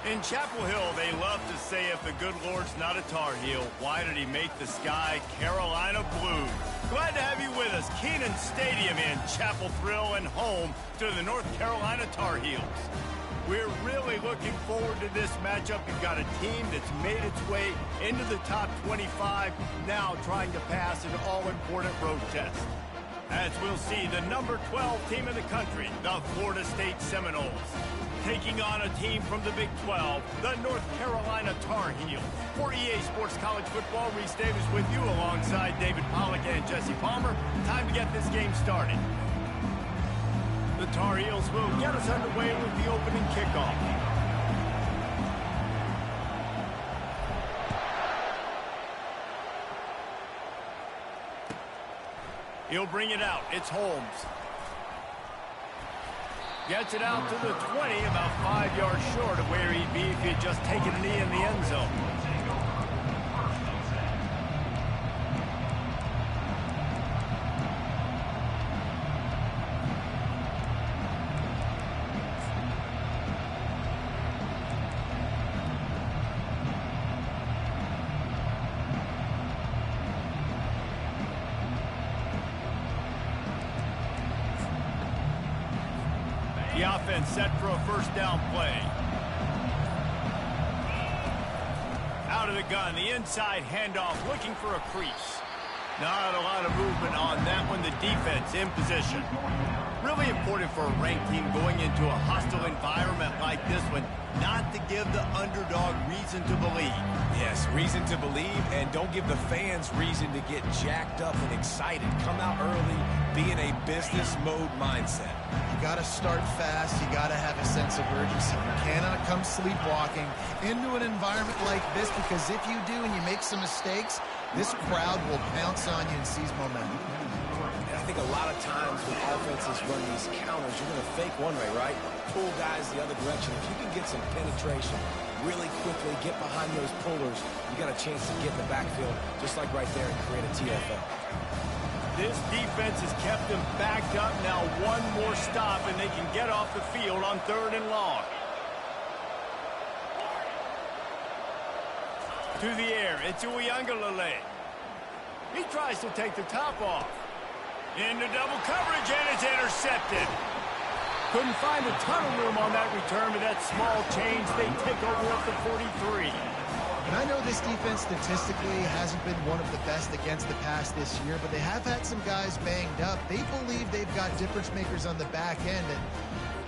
In Chapel Hill, they love to say if the good Lord's not a Tar Heel, why did he make the sky Carolina blue? Glad to have you with us. Kenan Stadium in Chapel Thrill and home to the North Carolina Tar Heels. We're really looking forward to this matchup. You've got a team that's made its way into the top 25, now trying to pass an all-important road test. As we'll see, the number 12 team in the country, the Florida State Seminoles, taking on a team from the Big 12, the North Carolina Tar Heels. For EA Sports College Football, Reese Davis with you alongside David Pollack and Jesse Palmer. Time to get this game started. The Tar Heels will get us underway with the opening kickoff. He'll bring it out. It's Holmes. Gets it out to the 20, about 5 yards short of where he'd be if he had just taken a knee in the end zone. The offense set for a first down play. Out of the gun, the inside handoff, looking for a crease. Not a lot of movement on that one. The defense in position. Really important for a ranked team going into a hostile environment like this one, not to give the underdog reason to believe. Yes, reason to believe, and don't give the fans reason to get jacked up and excited. Come out early, be in a business mode mindset. You got to start fast. You got to have a sense of urgency. You cannot come sleepwalking into an environment like this, because if you do and you make some mistakes, this crowd will pounce on you and seize momentum. And I think a lot of times when offenses run these counters, you're going to fake one way, right? Pull guys the other direction. If you can get some penetration really quickly, get behind those pullers, you got a chance to get in the backfield, just like right there, and create a TFL. This defense has kept them backed up. Now one more stop, and they can get off the field on 3rd and long. To the air, it's Uiagalelei. He tries to take the top off. Into double coverage, and it's intercepted. Couldn't find a ton of room on that return, but that small change, they take over at the 43. And I know this defense statistically hasn't been one of the best against the pass this year, but they have had some guys banged up. They believe they've got difference makers on the back end and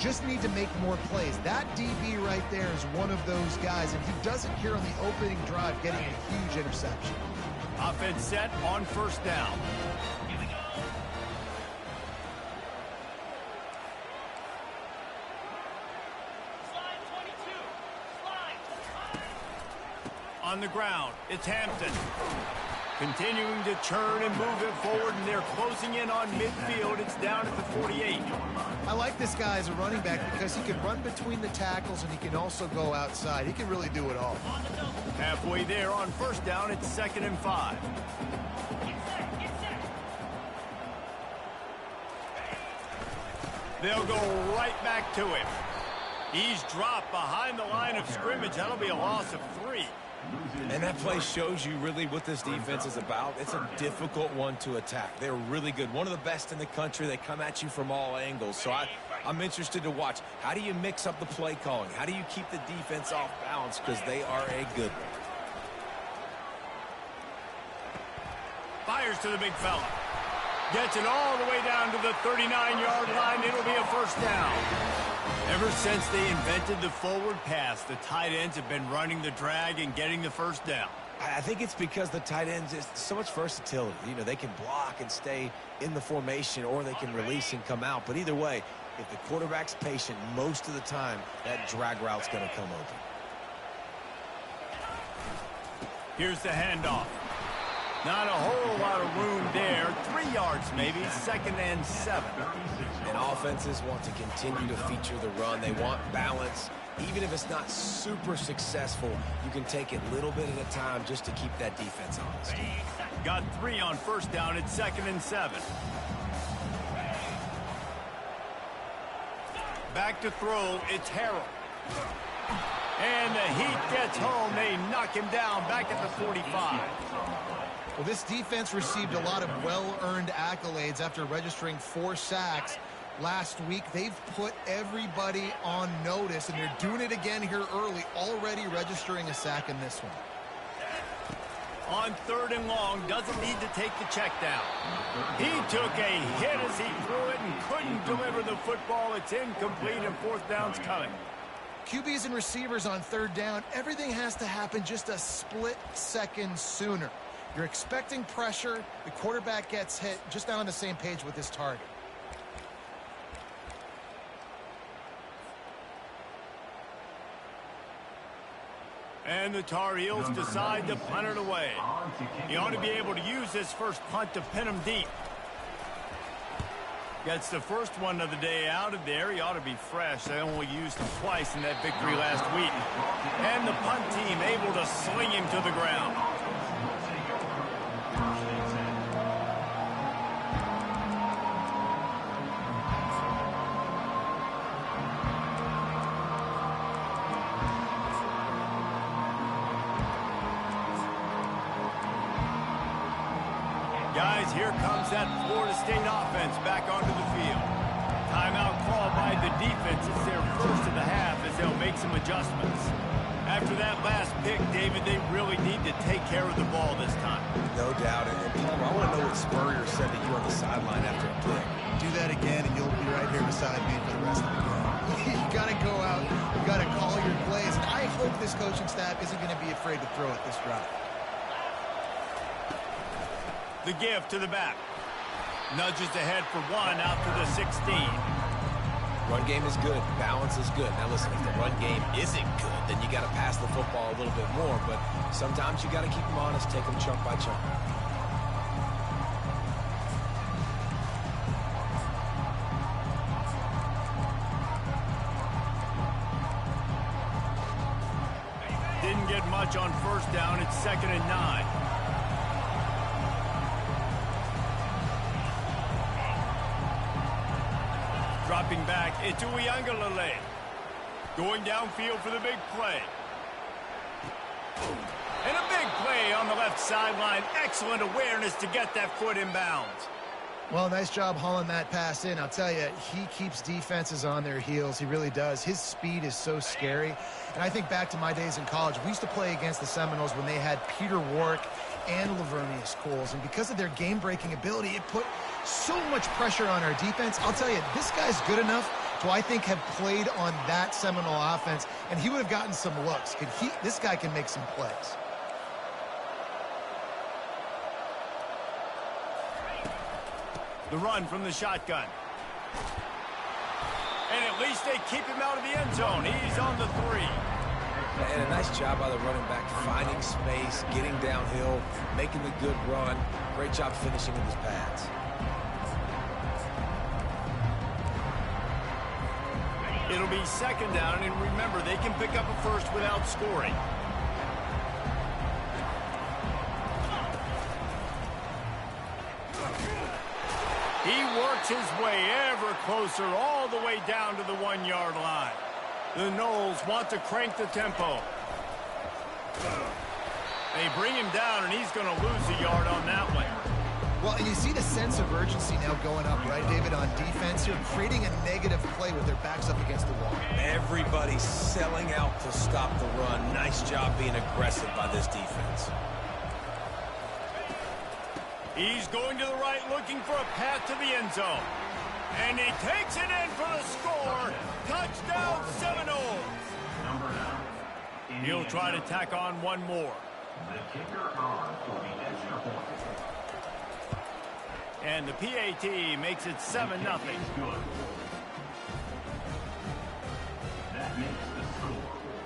just need to make more plays. That DB right there is one of those guys, and he does it here on the opening drive, getting a huge interception. Offense set on 1st down. On the ground, it's Hampton. Continuing to churn and move it forward, and they're closing in on midfield. It's down at the 48. I like this guy as a running back because he can run between the tackles and he can also go outside. He can really do it all. Halfway there on 1st down, it's 2nd and 5. They'll go right back to him. He's dropped behind the line of scrimmage. That'll be a loss of 3. And that play shows you really what this defense is about. It's a difficult one to attack. They're really good. One of the best in the country. They come at you from all angles. So I'm interested to watch. How do you mix up the play calling? How do you keep the defense off balance? Because they are a good one. Fires to the big fella. Gets it all the way down to the 39-yard line. It'll be a 1st down. Ever since they invented the forward pass, the tight ends have been running the drag and getting the 1st down. I think it's because the tight ends is so much versatility. You know, they can block and stay in the formation, or they can release and come out. But either way, if the quarterback's patient, most of the time, that drag route's going to come open. Here's the handoff. Not a whole lot of room there. 3 yards maybe. 2nd and 7. And offenses want to continue to feature the run. They want balance. Even if it's not super successful, you can take it little bit at a time just to keep that defense honest. Got 3 on 1st down. It's 2nd and 7. Back to throw. It's Harrell. And the heat gets home. They knock him down back at the 45. Well, this defense received a lot of well-earned accolades after registering 4 sacks last week. They've put everybody on notice, and they're doing it again here early, already registering a sack in this one. On 3rd and long, doesn't need to take the check down. He took a hit as he threw it and couldn't deliver the football. It's incomplete, and 4th down's coming. QBs and receivers on 3rd down, everything has to happen just a split second sooner. You're expecting pressure, the quarterback gets hit, just not on the same page with his target. And the Tar Heels decide to punt it away. He ought to be able to use this first punt to pin him deep. Gets the first one of the day out of there. He ought to be fresh. They only used him twice in that victory last week. And the punt team able to sling him to the ground. Guys, here comes that Florida State offense back onto the field. Timeout called by the defense. It's their first of the half as they'll make some adjustments. After that last pick, David, they really need to take care of the ball this time. No doubt. And Palmer, I want to know what Spurrier said to you on the sideline after a pick. Do that again, and you'll be right here beside me for the rest of the game. You got to go out. You got to call your plays. And I hope this coaching staff isn't going to be afraid to throw it this drive. The give to the back. Nudges ahead for 1 out to the 16. Run game is good. Balance is good. Now listen, if the run game isn't good, then you got to pass the football a little bit more. But sometimes you got to keep them honest, take them chunk by chunk. Didn't get much on 1st down. It's 2nd and 9. Dropping back into Uiagalelei. Going downfield for the big play. And a big play on the left sideline. Excellent awareness to get that foot in bounds. Well, nice job hauling that pass in. I'll tell you, he keeps defenses on their heels. He really does. His speed is so scary. And I think back to my days in college. We used to play against the Seminoles when they had Peter Warrick and Lavernius Coles. And because of their game-breaking ability, it put so much pressure on our defense. I'll tell you, this guy's good enough to, I think, have played on that Seminole offense, and he would have gotten some looks. This guy can make some plays. The run from the shotgun. And at least they keep him out of the end zone. He's on the 3. And a nice job by the running back, finding space, getting downhill, making the good run. Great job finishing with his pads. It'll be 2nd down, and remember, they can pick up a first without scoring. He works his way ever closer all the way down to the 1-yard line. The Noles want to crank the tempo. They bring him down, and he's going to lose a yard on that one. Well, and you see the sense of urgency now going up, right, David, on defense here, creating a negative play with their backs up against the wall. Everybody's selling out to stop the run. Nice job being aggressive by this defense. He's going to the right, looking for a path to the end zone. And he takes it in for the score. Touchdown, Seminoles. He'll try to tack on one more. The kicker on for the extra point. And the PAT makes it 7-0. That makes the score.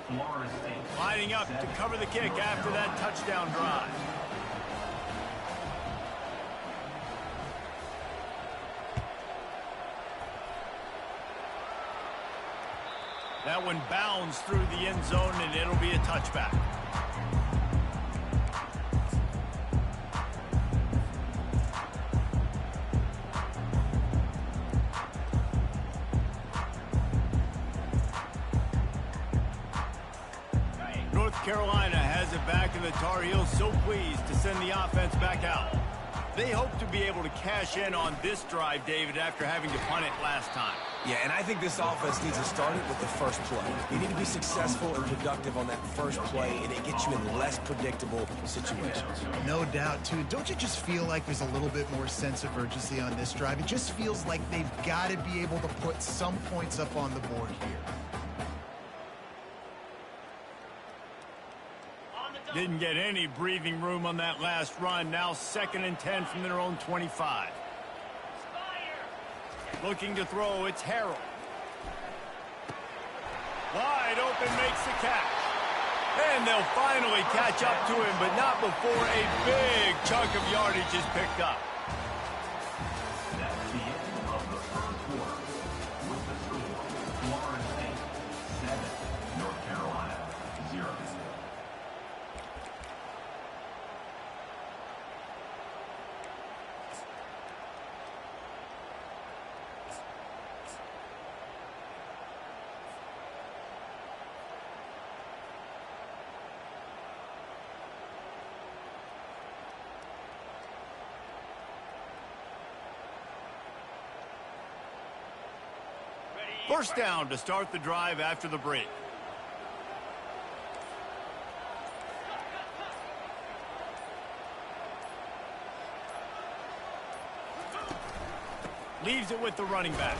Florida State Lining up to cover the kick after that touchdown drive. That one bounds through the end zone, and it'll be a touchback. Carolina has it back, and the Tar Heels so pleased to send the offense back out. They hope to be able to cash in on this drive, David, after having to punt it last time. Yeah, and I think this offense needs to start it with the first play. You need to be successful and productive on that first play, and it gets you in less predictable situations. No doubt, too. Don't you just feel like there's a little bit more sense of urgency on this drive? It just feels like they've got to be able to put some points up on the board here. Didn't get any breathing room on that last run. Now 2nd and 10 from their own 25. Looking to throw, it's Harrell. Wide open, makes the catch. And they'll finally catch up to him, but not before a big chunk of yardage is picked up. That's the end of the first quarter. With the score, Florida State 7, North Carolina 0. First down to start the drive after the break. Leaves it with the running back.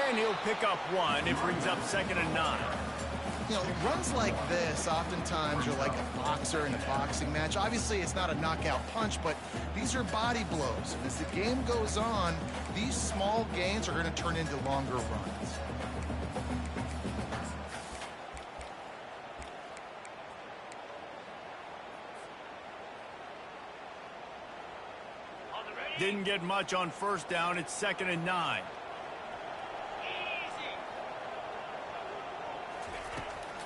And he'll pick up one. It brings up 2nd and 9. You know, runs like this, oftentimes you're like a boxer in a boxing match. Obviously, it's not a knockout punch, but these are body blows. And as the game goes on, these small gains are going to turn into longer runs. Didn't get much on first down. It's 2nd and 9.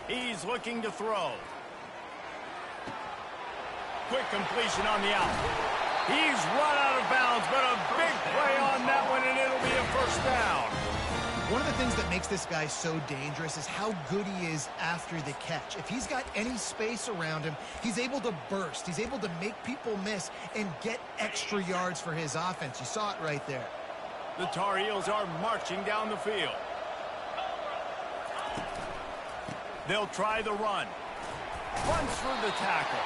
He's looking to throw. Quick completion on the out. He's run out of bounds, but a big play on that one, and it'll be a first down. One of the things that makes this guy so dangerous is how good he is after the catch. If he's got any space around him, he's able to burst. He's able to make people miss and get extra yards for his offense. You saw it right there. The Tar Heels are marching down the field. They'll try the run. Runs through the tackle.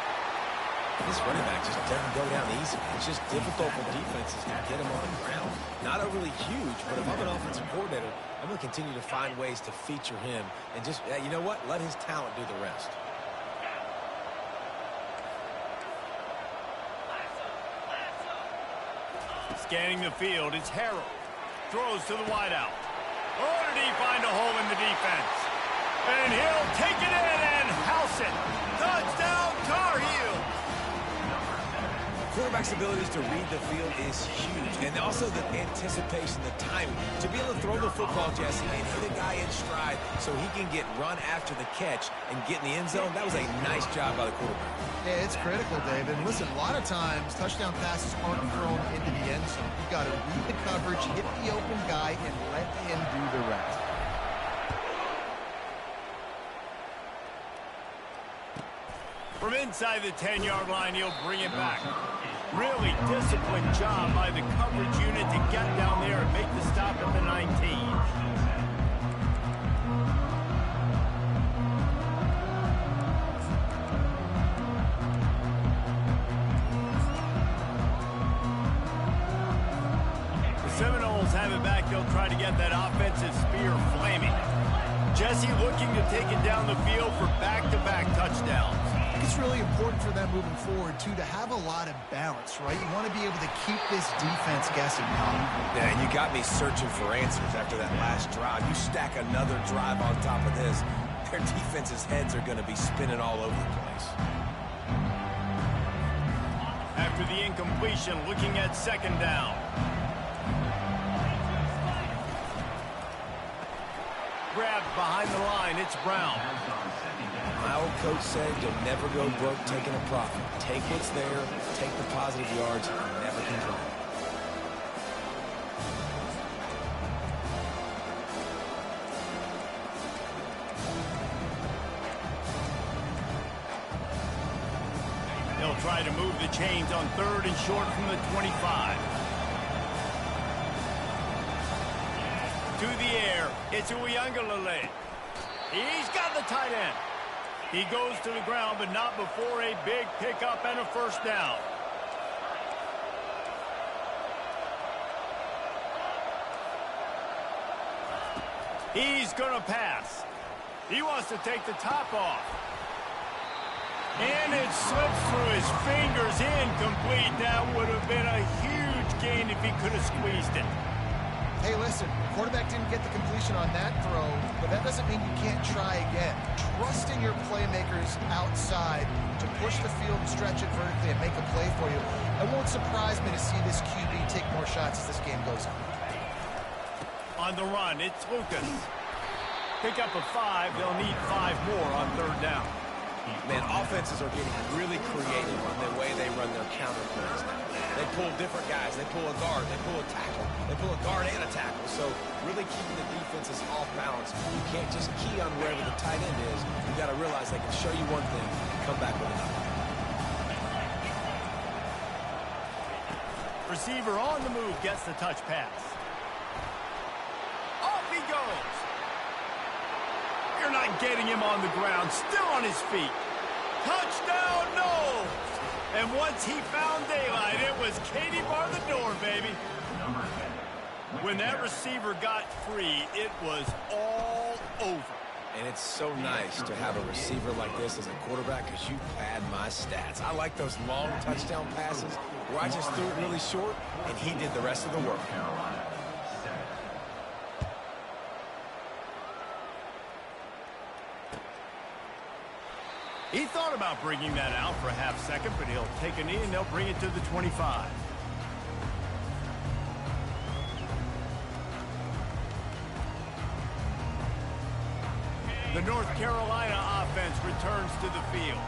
This running back just doesn't go down easy. It's just difficult for defenses to get him on the ground. Not overly huge, but if I'm an offensive coordinator, I'm going to continue to find ways to feature him and just, you know what, let his talent do the rest. Scanning the field, it's Harrell. Throws to the wideout. Oh, did he find a hole in the defense? And he'll take it in and house it. Touchdown, Tar Heels. Quarterback's abilities to read the field is huge, and also the anticipation, the timing. To be able to throw the football, Jesse, and hit a guy in stride so he can get run after the catch and get in the end zone, that was a nice job by the quarterback. Yeah, it's critical, David. And listen, a lot of times, touchdown passes aren't thrown into the end zone. You've got to read the coverage, hit the open guy, and let him do the rest. From inside the 10-yard line, he'll bring it back. Really disciplined job by the coverage unit to get down there and make the stop at the 19. The Seminoles have it back. They'll try to get that offensive spear flaming. Jesse looking to take it down the field for back-to-back touchdowns. It's really important for them moving forward, too, to have a lot of balance, right? You want to be able to keep this defense guessing. Yeah, and you got me searching for answers after that last drive. You stack another drive on top of this, their defense's heads are going to be spinning all over the place. After the incompletion, looking at 2nd down. Grabbed behind the line, it's Brown. My old coach said you'll never go broke taking a profit. Take what's there, take the positive yards, and never complain. try to move the chains on 3rd and short from the 25. To the air, it's Uiagalelei. He's got the tight end. He goes to the ground, but not before a big pickup and a first down. He's going to pass. He wants to take the top off. And it slips through his fingers, incomplete. That would have been a huge gain if he could have squeezed it. Hey, listen, quarterback didn't get the completion on that throw, but that doesn't mean you can't try again. Trust in your playmakers outside to push the field and stretch it vertically and make a play for you. It won't surprise me to see this QB take more shots as this game goes on. On the run, it's Lucas. Pick up a 5. They'll need 5 more on 3rd down. Man, offenses are getting really creative on the way they run their counter plays now. They pull different guys. They pull a guard. They pull a tackle. They pull a guard and a tackle. So really keeping the defenses off balance. You can't just key on wherever the tight end is. You got to realize they can show you one thing and come back with another. Receiver on the move gets the touch pass. Off he goes. You're not getting him on the ground. Still on his feet. Touchdown, no! And once he found daylight, it was Katie bar the door, baby. When that receiver got free, it was all over. And it's so nice to have a receiver like this as a quarterback because you pad my stats. I like those long touchdown passes where I just threw it really short and he did the rest of the work. He thought about bringing that out for a half second, but he'll take a knee and they'll bring it to the 25. The North Carolina offense returns to the field.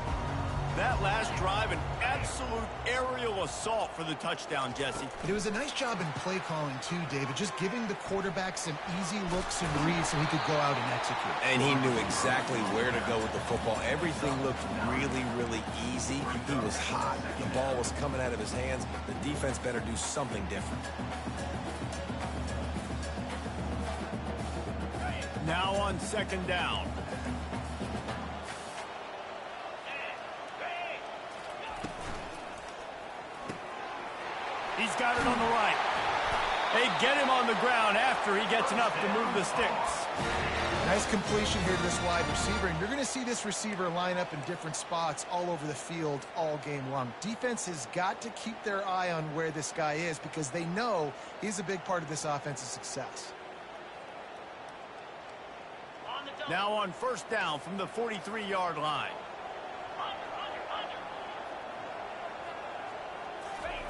That last drive, an absolute aerial assault for the touchdown, Jesse. It was a nice job in play calling too, David, just giving the quarterback some easy looks and reads so he could go out and execute. And he knew exactly where to go with the football. Everything looked really, really easy. He was hot. The ball was coming out of his hands. The defense better do something different. Now on 2nd down. He's got it on the right. They get him on the ground after he gets enough to move the sticks. Nice completion here to this wide receiver, and you're going to see this receiver line up in different spots all over the field all game long. Defense has got to keep their eye on where this guy is because they know he's a big part of this offense's success. Now on 1st down from the 43-yard line.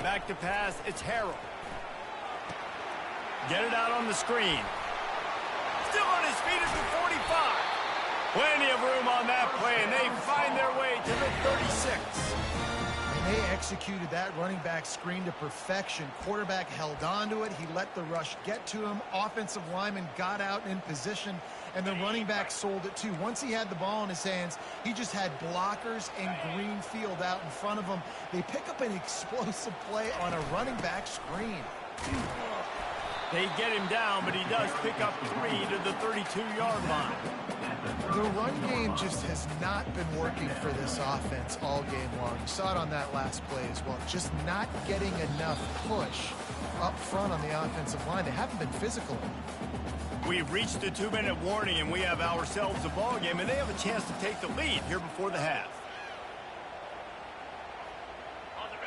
Back to pass, it's Harrell. Get it out on the screen. Still on his feet at the 45. Plenty of room on that play, and they find their way to the 36. And they executed that running back screen to perfection. Quarterback held on to it. He let the rush get to him. Offensive lineman got out in position, and the running back sold it too. Once he had the ball in his hands, he just had blockers and green field out in front of him. They pick up an explosive play on a running back screen. They get him down, but he does pick up 3 to the 32-yard line. The run game just has not been working for this offense all game long. You saw it on that last play as well. Just not getting enough push up front on the offensive line. They haven't been physical. We've reached the 2-minute warning, and we have ourselves a ball game, and they have a chance to take the lead here before the half.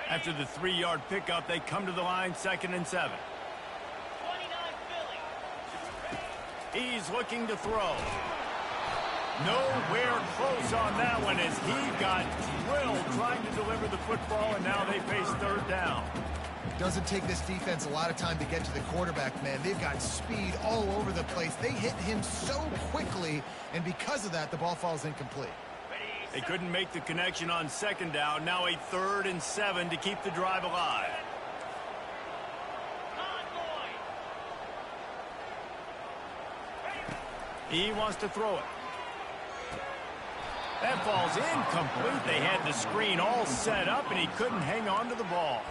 After the 3-yard pickup, they come to the line, 2nd and 7. He's looking to throw. Nowhere close on that one as he got drilled trying to deliver the football, and now they face 3rd down. Doesn't take this defense a lot of time to get to the quarterback, man. They've got speed all over the place. They hit him so quickly, and because of that, the ball falls incomplete. They couldn't make the connection on 2nd down. Now a 3rd and 7 to keep the drive alive. He wants to throw it. That ball's incomplete. They had the screen all set up, and he couldn't hang on to the ball.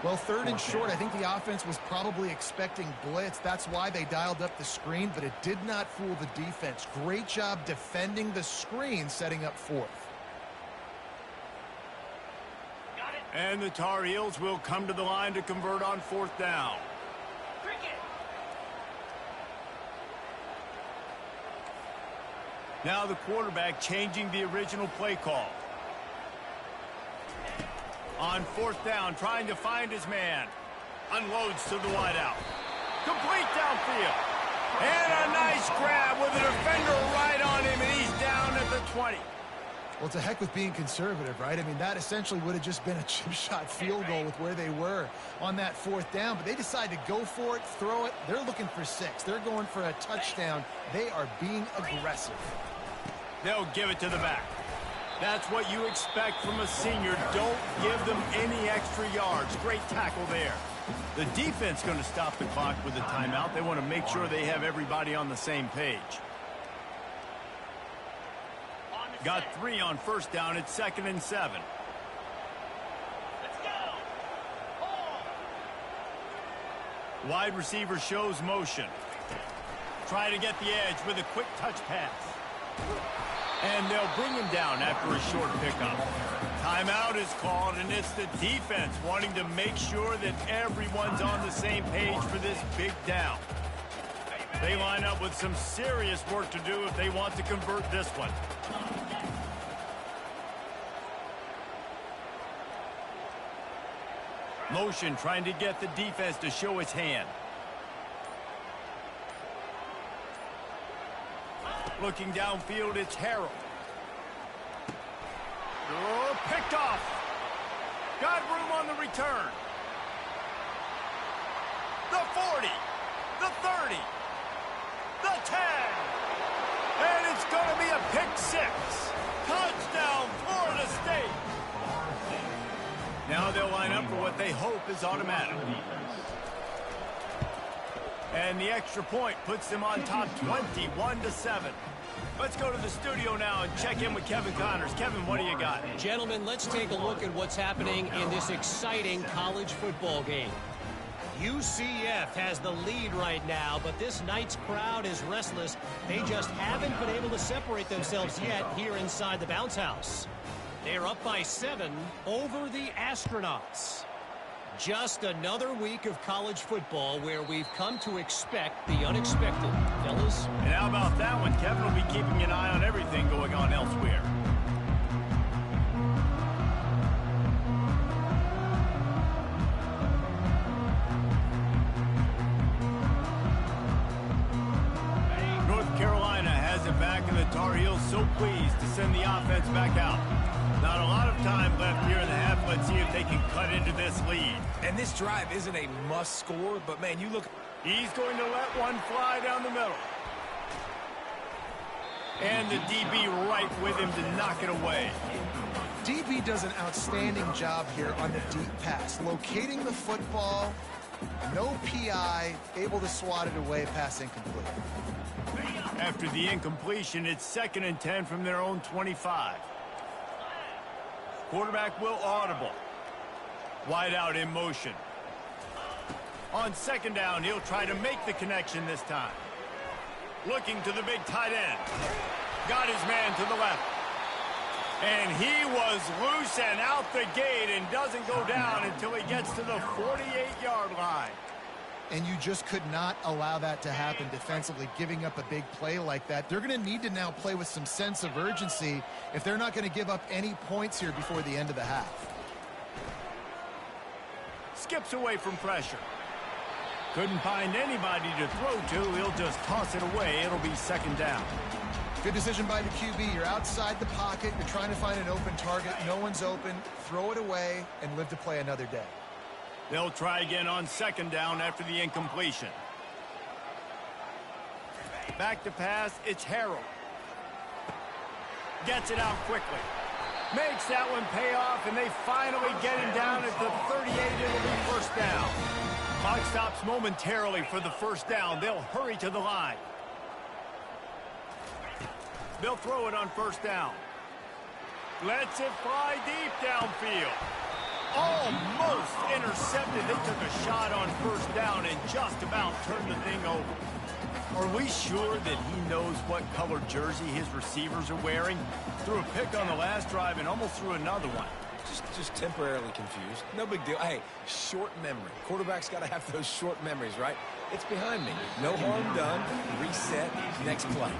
Well, 3rd and short, I think the offense was probably expecting blitz. That's why they dialed up the screen, but it did not fool the defense. Great job defending the screen, setting up 4th. And the Tar Heels will come to the line to convert on 4th down. Now the quarterback changing the original play call. On 4th down, trying to find his man. Unloads to the wideout. Complete downfield. And a nice grab with a defender right on him, and he's down at the 20. Well, it's a heck with being conservative, right? I mean, that essentially would have just been a chip shot field goal with where they were on that 4th down. But they decided to go for it, throw it. They're looking for 6. They're going for a touchdown. They are being aggressive. They'll give it to the back. That's what you expect from a senior. Don't give them any extra yards. Great tackle there. The defense going to stop the clock with a timeout. They want to make sure they have everybody on the same page. Got 3 on 1st down. It's 2nd and 7. Let's go. Wide receiver shows motion. Try to get the edge with a quick touch pass. And they'll bring him down after a short pickup. Timeout is called, and it's the defense wanting to make sure that everyone's on the same page for this big down. They line up with some serious work to do if they want to convert this one. Motion trying to get the defense to show its hand. Looking downfield, it's Harrell. Oh, picked off. Got room on the return. The 40, the 30, the 10. And it's going to be a pick 6. Touchdown, Florida State. Now they'll line up for what they hope is automatic. And the extra point puts them on top 21-7. Let's go to the studio now and check in with Kevin Connors. Kevin, what do you got? Gentlemen, let's take a look at what's happening in this exciting college football game. UCF has the lead right now, but this night's crowd is restless. They just haven't been able to separate themselves yet here inside the bounce house. They're up by 7 over the Astronauts. Just another week of college football where we've come to expect the unexpected, fellas. And how about that one? Kevin will be keeping an eye on everything going on elsewhere. North Carolina has it back, and the Tar Heels so pleased to send the offense back out. Not a lot of time left here in the half. Let's see if they can cut into this lead. And this drive isn't a must score, but man, you look. He's going to let one fly down the middle. And the DB right with him to knock it away. DB does an outstanding job here on the deep pass. Locating the football, no PI, able to swat it away, pass incomplete. After the incompletion, it's 2nd and 10 from their own 25. Quarterback will audible. Wide out in motion. On 2nd down, he'll try to make the connection this time. Looking to the big tight end. Got his man to the left. And he was loose and out the gate and doesn't go down until he gets to the 48-yard line. And you just could not allow that to happen defensively, giving up a big play like that. They're going to need to now play with some sense of urgency if they're not going to give up any points here before the end of the half. Skips away from pressure. Couldn't find anybody to throw to. He'll just toss it away. It'll be 2nd down. Good decision by the QB. You're outside the pocket. You're trying to find an open target. No one's open. Throw it away and live to play another day. They'll try again on 2nd down after the incompletion. Back to pass, it's Harrell. Gets it out quickly. Makes that one pay off, and they finally get him down at the 38. It'll be 1st down. Clock stops momentarily for the 1st down. They'll hurry to the line. They'll throw it on 1st down. Lets it fly deep downfield. Almost intercepted. They took a shot on first down and just about turned the thing over. Are we sure that he knows what color jersey his receivers are wearing? Threw a pick on the last drive and almost threw another one. Just temporarily confused. No big deal. Hey, short memory. Quarterback's got to have those short memories, right? It's behind me. No harm done. Reset. Next play.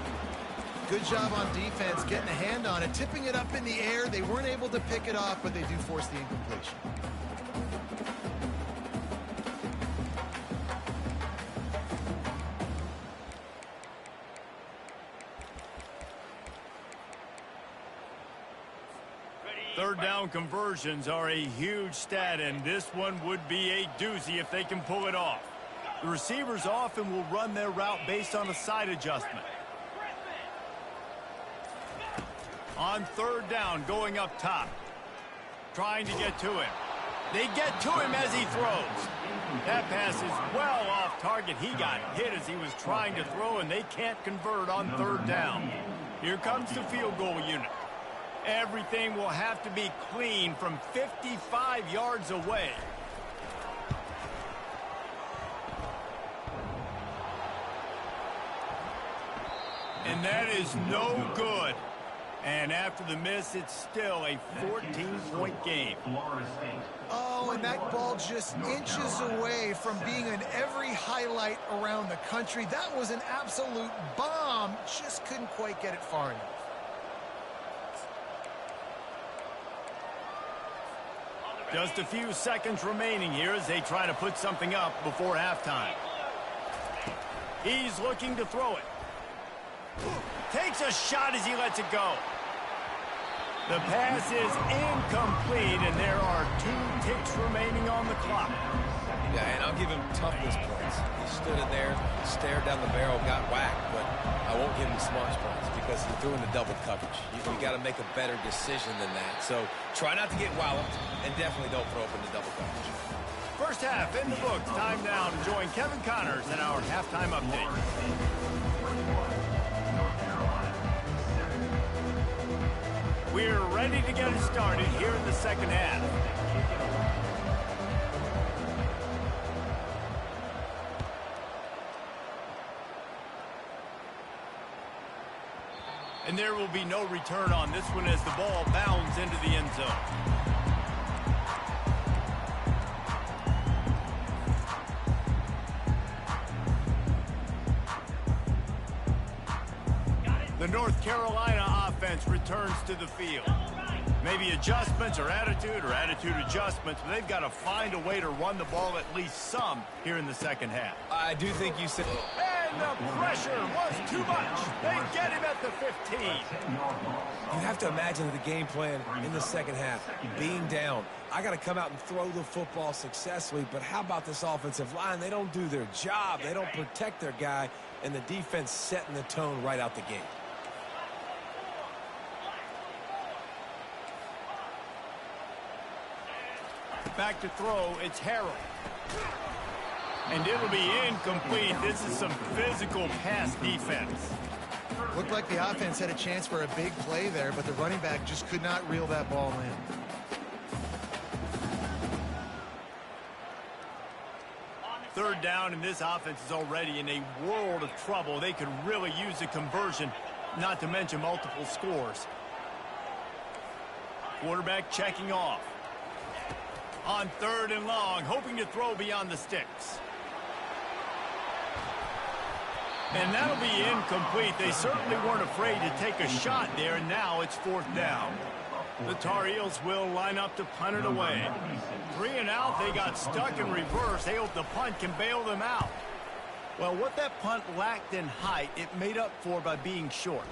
Good job on defense getting a hand on it, tipping it up in the air. They weren't able to pick it off, but they do force the incompletion. Third down conversions are a huge stat, and this one would be a doozy if they can pull it off. The receivers often will run their route based on a side adjustment. On third down, going up top. Trying to get to him. They get to him as he throws. That pass is well off target. He got hit as he was trying to throw, and they can't convert on third down. Here comes the field goal unit. Everything will have to be clean from 55 yards away. And that is no good. And after the miss, it's still a 14-point game. Oh, and that ball just inches away from being in every highlight around the country. That was an absolute bomb. Just couldn't quite get it far enough. Just a few seconds remaining here as they try to put something up before halftime. He's looking to throw it. Takes a shot as he lets it go. The pass is incomplete, and there are 2 ticks remaining on the clock. Yeah, and I'll give him toughness points. He stood in there, stared down the barrel, got whacked, but I won't give him smarts points because he threw into double coverage. You got to make a better decision than that. So try not to get walloped, and definitely don't throw up into double coverage. First half in the books. Time now to join Kevin Connors in our halftime update. We're ready to get it started here in the second half. And there will be no return on this one as the ball bounds into the end zone. The North Carolina offense returns to the field. Maybe adjustments or attitude adjustments, but they've got to find a way to run the ball at least some here in the second half. I do think you said... And the pressure was too much. They get him at the 15. You have to imagine the game plan in the second half. Being down, I got to come out and throw the football successfully, but how about this offensive line? They don't do their job. They don't protect their guy, and the defense setting the tone right out the gate. Back to throw, it's Harrell. And it'll be incomplete. This is some physical pass defense. Looked like the offense had a chance for a big play there, but the running back just could not reel that ball in. Third down, and this offense is already in a world of trouble. They could really use a conversion, not to mention multiple scores. Quarterback checking off. On third and long, hoping to throw beyond the sticks. And that'll be incomplete. They certainly weren't afraid to take a shot there, and now it's fourth down. The Tar Heels will line up to punt it away. 3 and out, they got stuck in reverse. They hope the punt can bail them out. Well, what that punt lacked in height, it made up for by being short.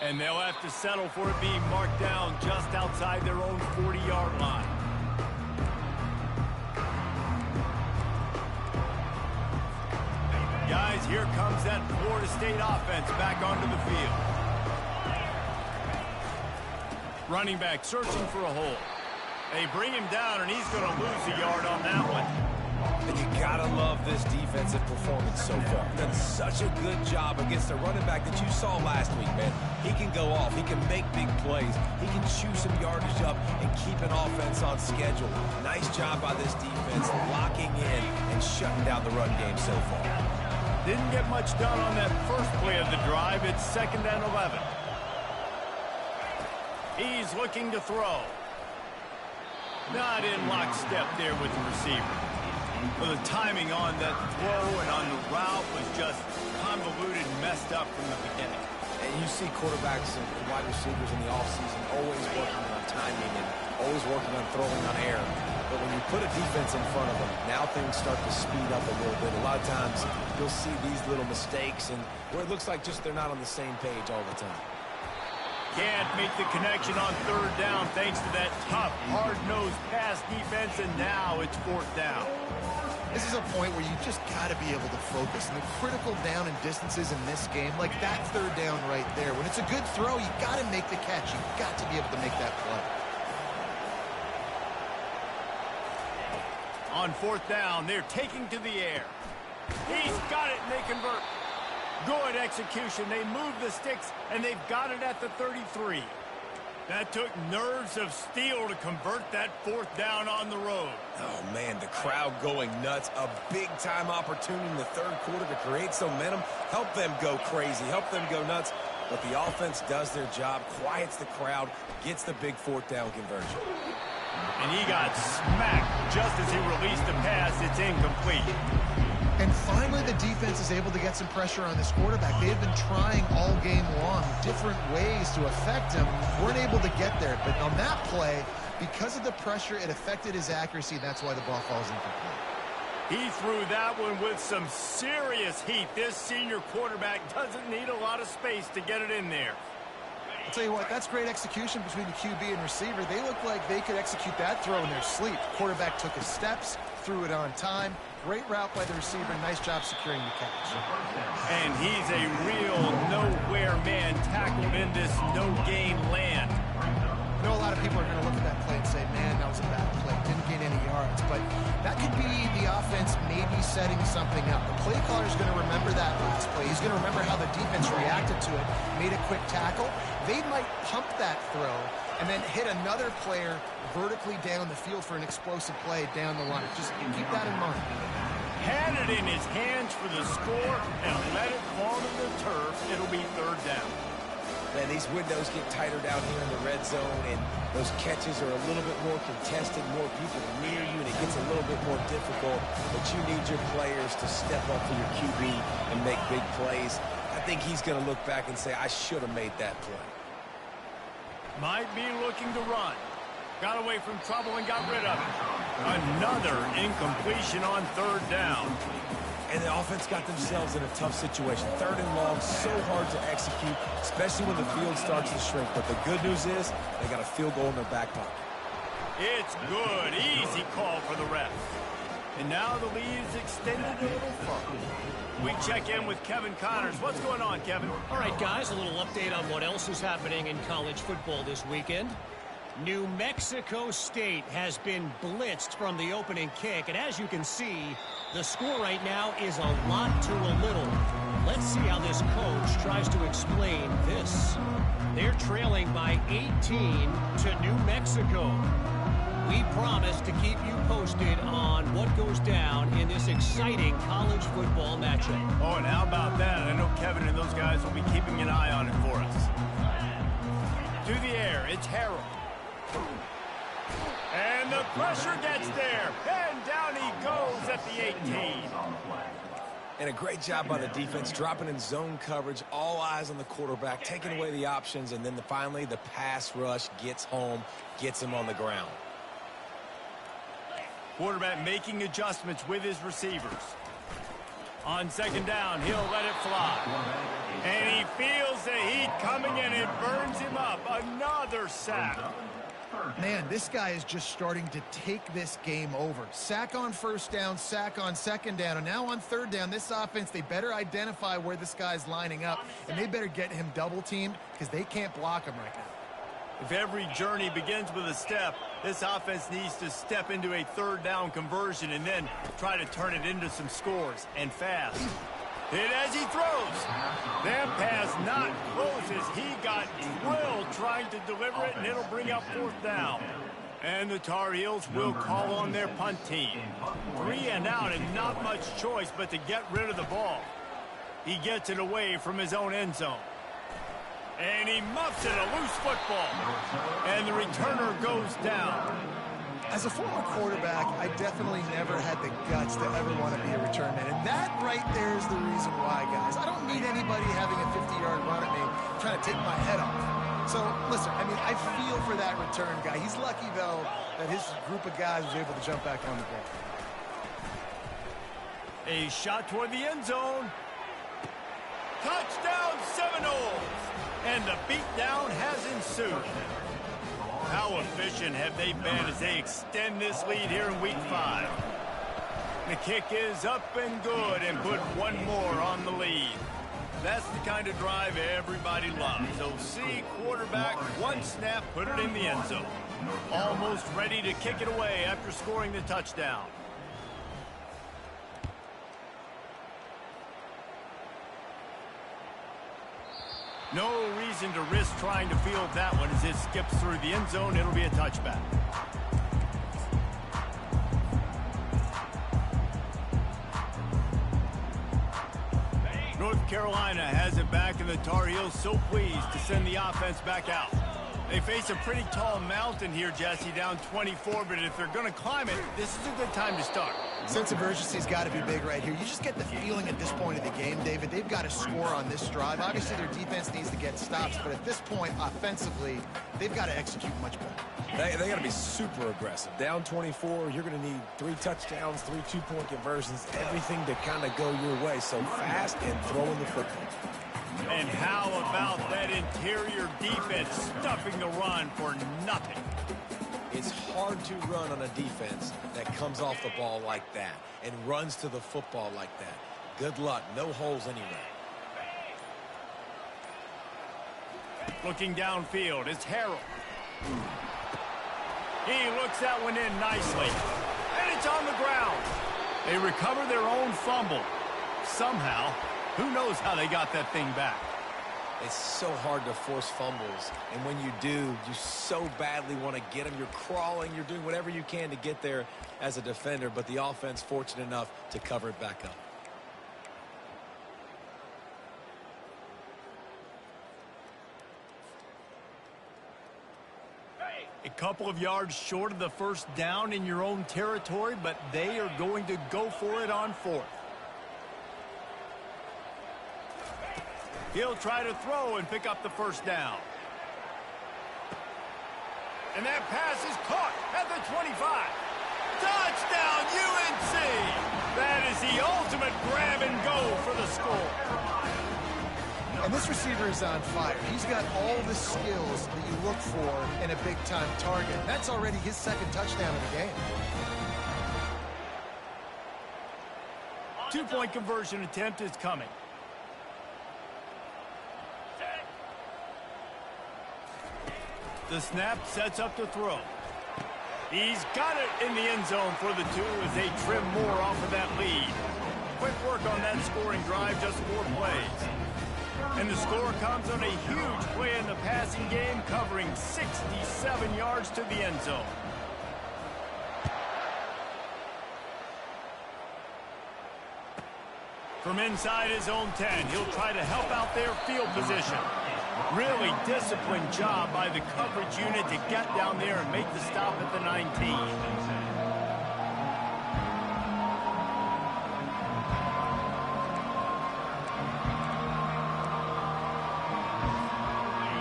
And they'll have to settle for it being marked down just outside their own 40-yard line. Guys, here comes that Florida State offense back onto the field. Running back searching for a hole. They bring him down, and he's going to lose a yard on that one. And you gotta love this defensive performance so far. Done such a good job against a running back that you saw last week, man. He can go off. He can make big plays. He can chew some yardage up and keep an offense on schedule. Nice job by this defense locking in and shutting down the run game so far. Didn't get much done on that first play of the drive. It's 2nd and 11. He's looking to throw. Not in lockstep there with the receiver. Well, the timing on that throw and on the route was just convoluted and messed up from the beginning. And you see quarterbacks and wide receivers in the offseason always working on timing and always working on throwing on air. But when you put a defense in front of them, now things start to speed up a little bit. A lot of times you'll see these little mistakes and where it looks like just they're not on the same page all the time. Can't make the connection on 3rd down thanks to that tough, hard-nosed pass defense, and now it's 4th down. This is a point where you just got to be able to focus. And the critical down and distances in this game, like that 3rd down right there. When it's a good throw, you got to make the catch. You've got to be able to make that play. On 4th down, they're taking to the air. He's got it, and they convert. Good execution. They move the sticks, and they've got it at the 33. That took nerves of steel to convert that 4th down on the road. Oh, man, the crowd going nuts. A big-time opportunity in the 3rd quarter to create some momentum. Help them go crazy. Help them go nuts. But the offense does their job, quiets the crowd, gets the big 4th down conversion. And he got smacked just as he released the pass. It's incomplete. And finally, the defense is able to get some pressure on this quarterback. They have been trying all game long different ways to affect him. Weren't able to get there. But on that play, because of the pressure, it affected his accuracy. That's why the ball falls incomplete. He threw that one with some serious heat. This senior quarterback doesn't need a lot of space to get it in there. I'll tell you what, that's great execution between the QB and receiver. They look like they could execute that throw in their sleep. Quarterback took his steps, threw it on time. Great route by the receiver. Nice job securing the catch. And he's a real nowhere man tackled in this no-gain land. I know a lot of people are going to look at that play and say, man, that was a bad play. Didn't gain any yards. But that could be the offense maybe setting something up. The play caller is going to remember that last play. He's going to remember how the defense reacted to it, made a quick tackle. They might pump that throw and then hit another player vertically down the field for an explosive play down the line. Just keep that in mind. Had it in his hands for the score and let it fall to the turf. It'll be 3rd down. Man, these windows get tighter down here in the red zone, and those catches are a little bit more contested, more people near you, and it gets a little bit more difficult. But you need your players to step up for your QB and make big plays. I think he's going to look back and say, I should have made that play. Might be looking to run. Got away from trouble and got rid of it. Another incompletion on 3rd down. And the offense got themselves in a tough situation. 3rd and long, so hard to execute, especially when the field starts to shrink. But the good news is they got a field goal in their back pocket. It's good. Easy call for the ref. And now the lead is extended a little further. We check in with Kevin Connors. What's going on, Kevin? All right, guys, a little update on what else is happening in college football this weekend. New Mexico State has been blitzed from the opening kick, and as you can see, the score right now is a lot to a little. Let's see how this coach tries to explain this. They're trailing by 18 to New Mexico. We promise to keep you posted on what goes down in this exciting college football matchup. Oh, and how about that? I know Kevin and those guys will be keeping an eye on it for us. To the air, it's Harold. And the pressure gets there. And down he goes at the 18. And a great job by the defense, dropping in zone coverage, all eyes on the quarterback, taking away the options, and then finally the pass rush gets home, gets him on the ground. Quarterback making adjustments with his receivers. On 2nd down, he'll let it fly. And he feels the heat coming and it burns him up. Another sack. Man, this guy is just starting to take this game over. Sack on 1st down, sack on 2nd down, and now on 3rd down, this offense, they better identify where this guy's lining up, and they better get him double-teamed because they can't block him right now. If every journey begins with a step, this offense needs to step into a third down conversion and then try to turn it into some scores, and fast. Hit as he throws. That pass not close as he got drilled trying to deliver it, and it'll bring up fourth down. And the Tar Heels will call on their punt team. 3 and out and not much choice but to get rid of the ball. He gets it away from his own end zone. And he muffs it, a loose football. And the returner goes down. As a former quarterback, I definitely never had the guts to ever want to be a return man. And that right there is the reason why, guys. I don't need anybody having a 50-yard run at me trying to take my head off. So, listen, I mean, I feel for that return guy. He's lucky, though, that his group of guys was able to jump back on the ball. A shot toward the end zone. Touchdown, Seminoles! And the beatdown has ensued. How efficient have they been as they extend this lead here in Week 5? The kick is up and good and put one more on the lead. That's the kind of drive everybody loves. So see quarterback, one snap, put it in the end zone. Almost ready to kick it away after scoring the touchdown. No reason to risk trying to field that one as it skips through the end zone. It'll be a touchback. North Carolina has it back, and the Tar Heels so pleased to send the offense back out. They face a pretty tall mountain here, Jesse, down 24, but if they're going to climb it, this is a good time to start. Sense of urgency's got to be big right here. You just get the feeling at this point of the game, David, they've got to score on this drive. Obviously, their defense needs to get stops, but at this point, offensively, they've got to execute much better. They got to be super aggressive. Down 24, you're going to need 3 touchdowns, 3 two-point conversions, everything to kind of go your way. So fast and throwing the football. And how about that interior defense stuffing the run for nothing? It's hard to run on a defense that comes off the ball like that and runs to the football like that. Good luck. No holes anywhere. Looking downfield, it's Harrell. He looks that one in nicely. And it's on the ground. They recover their own fumble. Somehow, who knows how they got that thing back. It's so hard to force fumbles, and when you do, you so badly want to get them. You're crawling, you're doing whatever you can to get there as a defender, but the offense fortunate enough to cover it back up. A couple of yards short of the first down in your own territory, but they are going to go for it on 4th. He'll try to throw and pick up the first down. And that pass is caught at the 25. Touchdown, UNC! That is the ultimate grab and go for the score. And this receiver is on fire. He's got all the skills that you look for in a big-time target. That's already his 2nd touchdown of the game. 2-point conversion attempt is coming. The snap sets up the throw. He's got it in the end zone for the 2 as they trim more off of that lead. Quick work on that scoring drive, just 4 plays. And the score comes on a huge play in the passing game, covering 67 yards to the end zone. From inside his own 10, he'll try to help out their field position. Really disciplined job by the coverage unit to get down there and make the stop at the 19.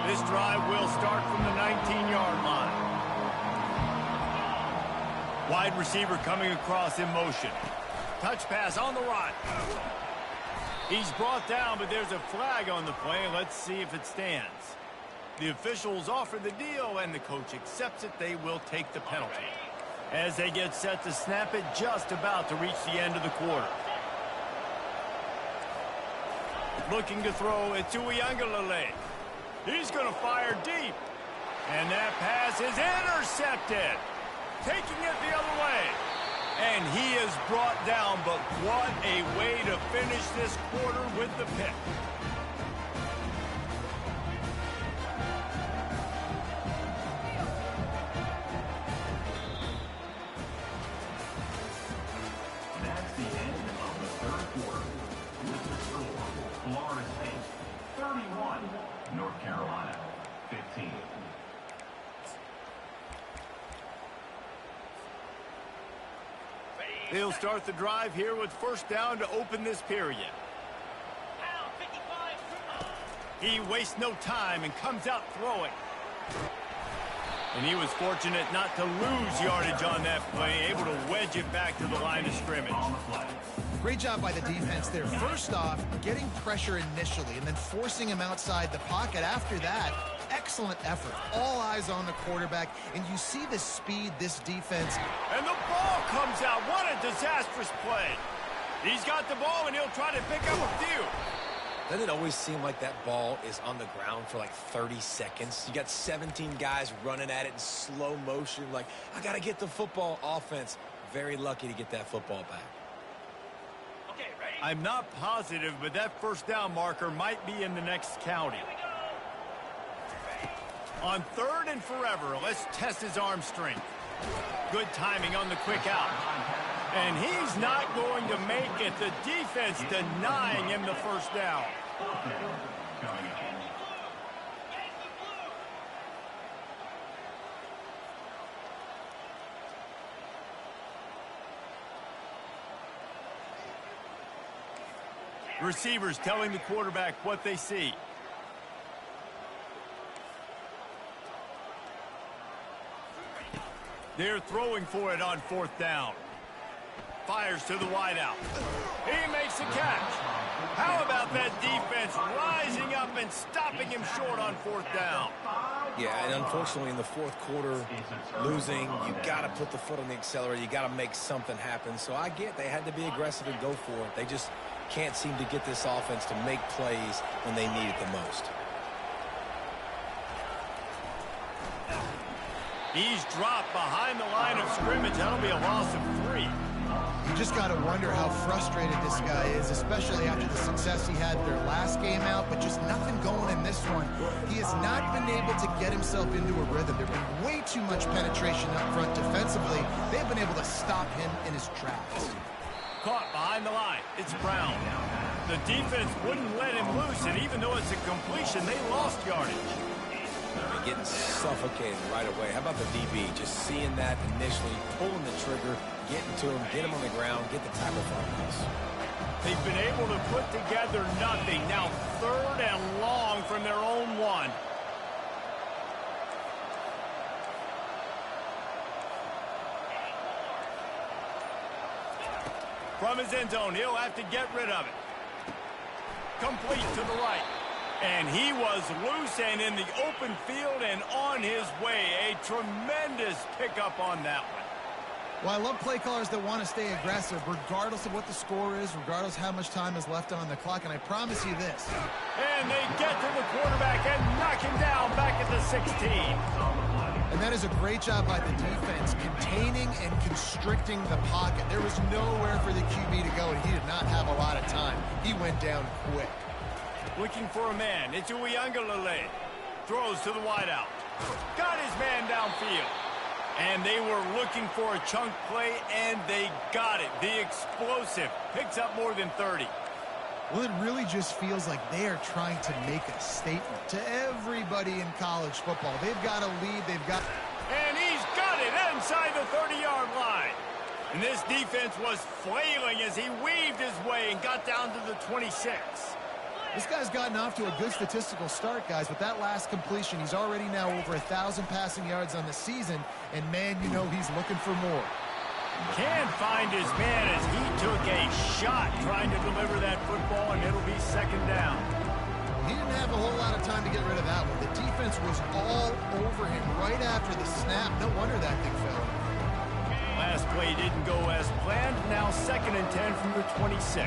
This drive will start from the 19-yard line. Wide receiver coming across in motion. Touch pass on the run. He's brought down, but there's a flag on the play. Let's see if it stands. The officials offer the deal, and the coach accepts it. They will take the penalty. As they get set to snap it, just about to reach the end of the quarter. Looking to throw it to Uiagalelei. He's going to fire deep. And that pass is intercepted. Taking it the other way. And he is brought down, but what a way to finish this quarter with the pick. That's the end of the third quarter. With the score, Florida State 31, North Carolina 15. They'll start the drive here with first down to open this period. He wastes no time and comes out throwing. And he was fortunate not to lose yardage on that play, able to wedge it back to the line of scrimmage. Great job by the defense there. First off, getting pressure initially and then forcing him outside the pocket after that. Excellent effort. All eyes on the quarterback, and you see the speed this defense. And the ball comes out. What a disastrous play. He's got the ball, and he'll try to pick up a few. Doesn't it always seem like that ball is on the ground for like 30 seconds? You got 17 guys running at it in slow motion. Like, I got to get the football. Offense, very lucky to get that football back. Okay, ready? I'm not positive, but that first down marker might be in the next county. On third and forever, let's test his arm strength. Good timing on the quick out. And he's not going to make it. The defense denying him the first down. Receivers telling the quarterback what they see. They're throwing for it on fourth down. Fires to the wideout. He makes a catch. How about that defense rising up and stopping him short on fourth down? Yeah, and unfortunately in the fourth quarter, losing, you got to put the foot on the accelerator. You got to make something happen. So I get they had to be aggressive and go for it. They just can't seem to get this offense to make plays when they need it the most. He's dropped behind the line of scrimmage. That'll be a loss of 3. You just got to wonder how frustrated this guy is, especially after the success he had their last game out, but just nothing going in this one. He has not been able to get himself into a rhythm. There's been way too much penetration up front defensively. They've been able to stop him in his tracks. Caught behind the line. It's Brown. The defense wouldn't let him loose, and even though it's a completion, they lost yardage. Getting suffocated right away. How about the DB? Just seeing that initially, pulling the trigger, getting to him, get him on the ground, get the tackle for him. They've been able to put together nothing. Now third and long from their own 1. From his end zone, he'll have to get rid of it. Complete to the right. And he was loose and in the open field and on his way. A tremendous pickup on that one. Well, I love play callers that want to stay aggressive, regardless of what the score is, regardless how much time is left on the clock. And I promise you this. And they get to the quarterback and knock him down back at the 16. And that is a great job by the defense, containing and constricting the pocket. There was nowhere for the QB to go, and he did not have a lot of time. He went down quick. Looking for a man. It's Uiagalelei. Throws to the wideout. Got his man downfield. And they were looking for a chunk play, and they got it. The explosive picks up more than 30. Well, it really just feels like they are trying to make a statement to everybody in college football. They've got a lead. They've got... And he's got it inside the 30-yard line. And this defense was flailing as he weaved his way and got down to the 26. This guy's gotten off to a good statistical start, guys. With that last completion, he's already now over 1,000 passing yards on the season. And, man, you know he's looking for more. Can't find his man as he took a shot trying to deliver that football, and it'll be second down. He didn't have a whole lot of time to get rid of that one. The defense was all over him right after the snap. No wonder that thing fell. Last play didn't go as planned. Now second and 10 from the 26.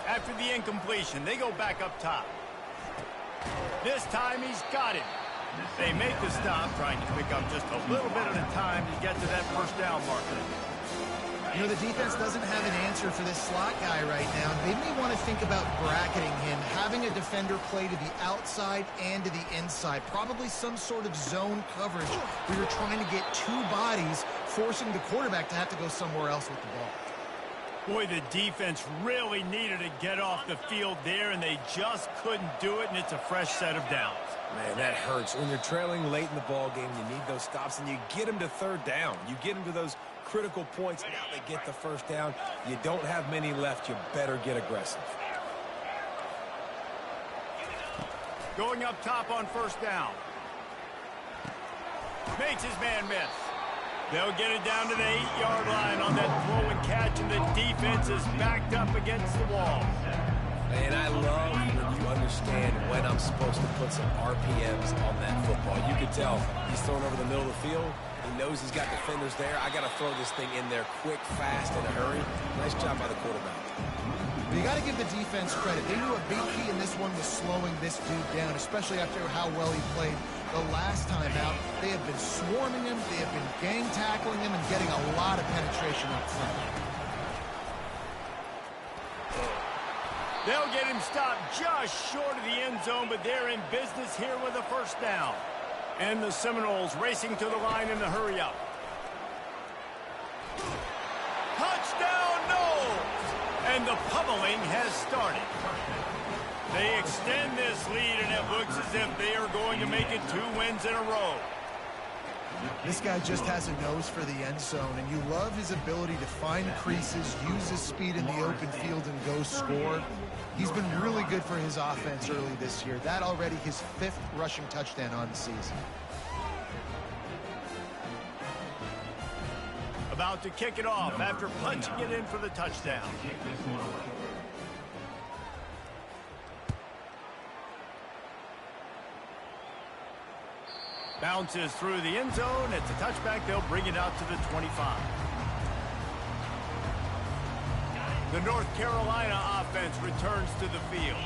After the incompletion, they go back up top. This time he's got it. They make the stop, trying to pick up just a little bit at a time to get to that first down marker. You know, the defense doesn't have an answer for this slot guy right now. They may want to think about bracketing him, having a defender play to the outside and to the inside. Probably some sort of zone coverage where you're trying to get two bodies, forcing the quarterback to have to go somewhere else with the ball. Boy, the defense really needed to get off the field there, and they just couldn't do it, and it's a fresh set of downs. Man, that hurts. When you're trailing late in the ball game, you need those stops, and you get them to third down. You get them to those critical points. Now they get the first down. You don't have many left. You better get aggressive. Going up top on first down. Makes his man miss. They'll get it down to the 8-yard line on that throw and catch, and the defense is backed up against the wall. And I love when you understand when I'm supposed to put some RPMs on that football. You can tell he's throwing over the middle of the field. He knows he's got defenders there. I got to throw this thing in there quick, fast, in a hurry. Nice job by the quarterback. But you got to give the defense credit. They knew a big key in this one was slowing this dude down, especially after how well he played the last time out. They have been swarming him. They have been gang tackling him and getting a lot of penetration up front. They'll get him stopped just short of the end zone, but they're in business here with a first down. And the Seminoles racing to the line in the hurry-up. Touchdown, no! And the pummeling has started. They extend this lead, and it looks as if they are going to make it 2 wins in a row. This guy just has a nose for the end zone, and you love his ability to find creases, use his speed in the open field, and go score. He's been really good for his offense early this year. That already his 5th rushing touchdown on the season. About to kick it off after punching it in for the touchdown. Bounces through the end zone. It's a touchback. They'll bring it out to the 25. The North Carolina offense returns to the field.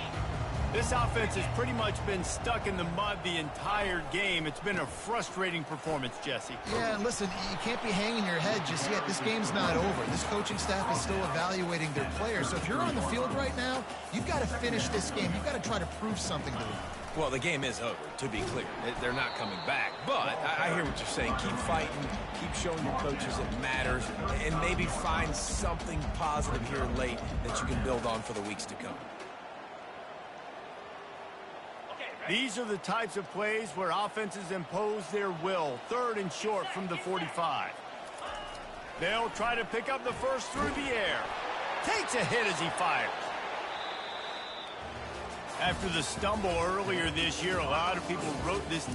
This offense has pretty much been stuck in the mud the entire game. It's been a frustrating performance, Jesse. Yeah, and listen, you can't be hanging your head just yet. This game's not over. This coaching staff is still evaluating their players. So if you're on the field right now, you've got to finish this game. You've got to try to prove something to them. Well, the game is over, to be clear. They're not coming back. But I hear what you're saying. Keep fighting. Keep showing your coaches it matters. And maybe find something positive here late that you can build on for the weeks to come. These are the types of plays where offenses impose their will. 3rd and short from the 45. They'll try to pick up the first through the air. Takes a hit as he fires. After the stumble earlier this year, a lot of people wrote this